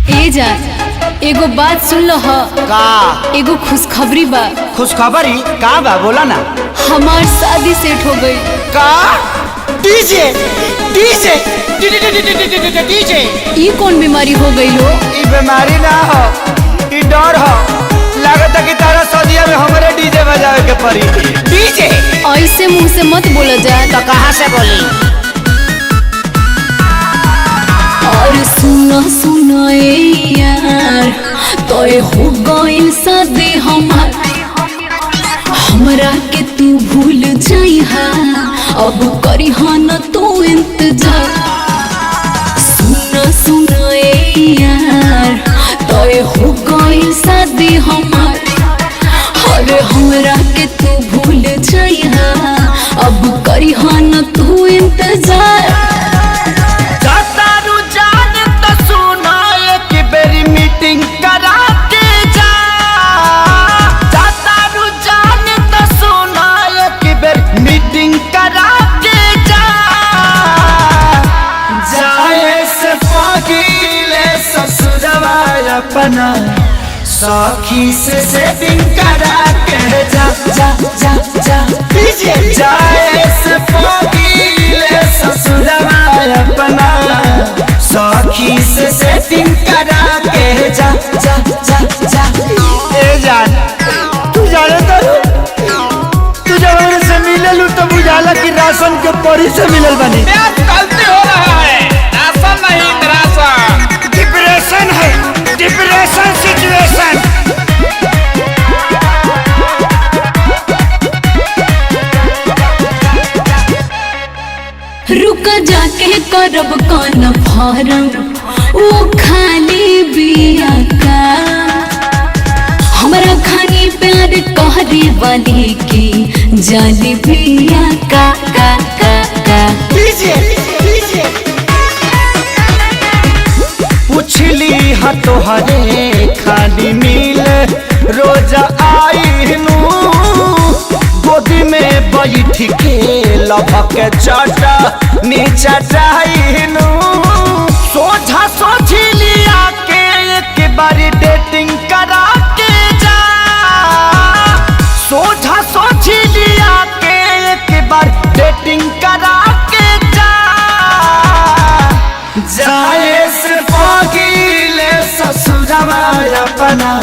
ए जा एगो बात सुन लो ह का एगो खुशखबरी बा। खुशखबरी का बा बोला ना। हमार शादी सेट हो गई। का डीजे डीजे डीजे ई कौन बीमारी हो गई हो? ई बीमारी ना हो, ई डर हो। लागत है कि तारा सदिया में हमारे डीजे बजावे के पड़ी। डीजे ऐसे मुंह से मत बोला जाए। तो कहाँ से बोली? और सुना सुना यार तो हो गई शादी हमार, हमरा के तू भूल जाइहा, अब करी न तू इंतजार। सुना सुना यार तो हो गई शादी हमार, अरे हमरा के तू भूल जाइहा, अब करी न तू इंतजार। करा के जा जाता रुझान तो सुना एक बेर मीटिंग करा के जा। जाए से पगीले ससुरवा अपना सखी से सेटिंग करा के जा जा जा जा। जाए से पगीले ससुरवा अपना सखी से सेटिंग करा के जा जा जा जा। ए जान तू जाने तू जब से मिलल तो बुझाला कि राशन के परी से मिलल बनी। गलती हो रहा है, राशन नहीं राशन। डिप्रेशन है, डिप्रेशन सिचुएशन। रुक जाके करब कौन फारम, वो खाली बिया का हमरा खानी प्यार कहरे वाली की जाली बिया का का का का। पूछली हा तोहरे खाली मिल रोज आईनू, गोदी में बैठ के लभक चाटा नीचा चाहनू। सोझा सोझिलिया के एक बारी डेटिंग करा के जा। सोझा सोझिलिया के एक बार डेटिंग करा के जा। जाए से पगीले ससुरवा अपना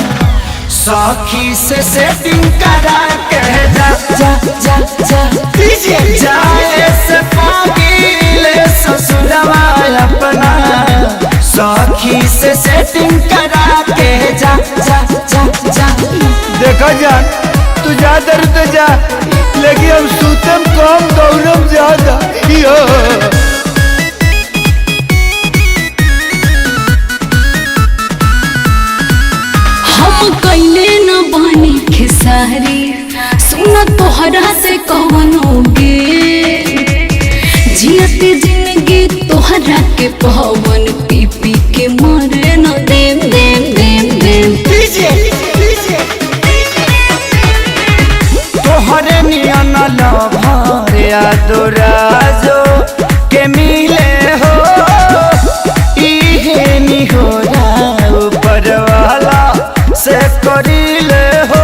सखी से सेटिंग करा के जा जा जा जा। जाए से पगीले ससुरवा अपना सखी से सेटिंग करा के जा जा जा जा। देखो जान तू जा दर तो जा, लेकिन हम सूतम कम दौड़म ज्यादा। हम कैले न बनी खेसारी, सुना तोहरा से कवनोगे, जियते जिंदगी तोहरा के पवन पी पी के मरे न देम देम देम देम। तोहरे नियन लभर यादोराजो के मिले हो, इहे निहोरा ऊपर वाला से करीले हो।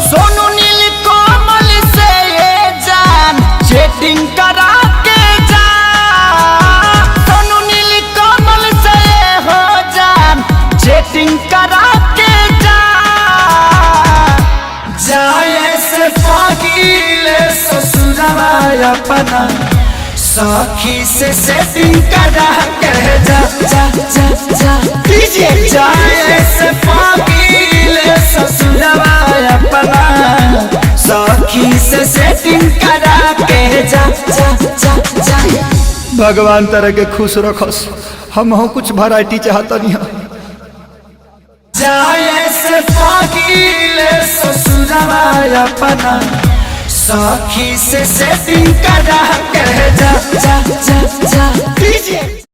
सोनू नील कोमल से ये जान चैटिंग करा के जा। सोनू नील कोमल से हो जान चैटिंग करा के जा। जाए से पगीले ससुरवा अपना सखी से सेटिंग करा के जा जा जा जा। जाए से पगीले ससुरवा अपना सखी से सेटिंग करा के जा जा जा जा। भगवान तरह के खुश रखस, हम हो कुछ वैरायटी चाहता नहीं। जाए से पगीले ससुरवा अपना सखी से सेटिंग करा के जा जा जा जा।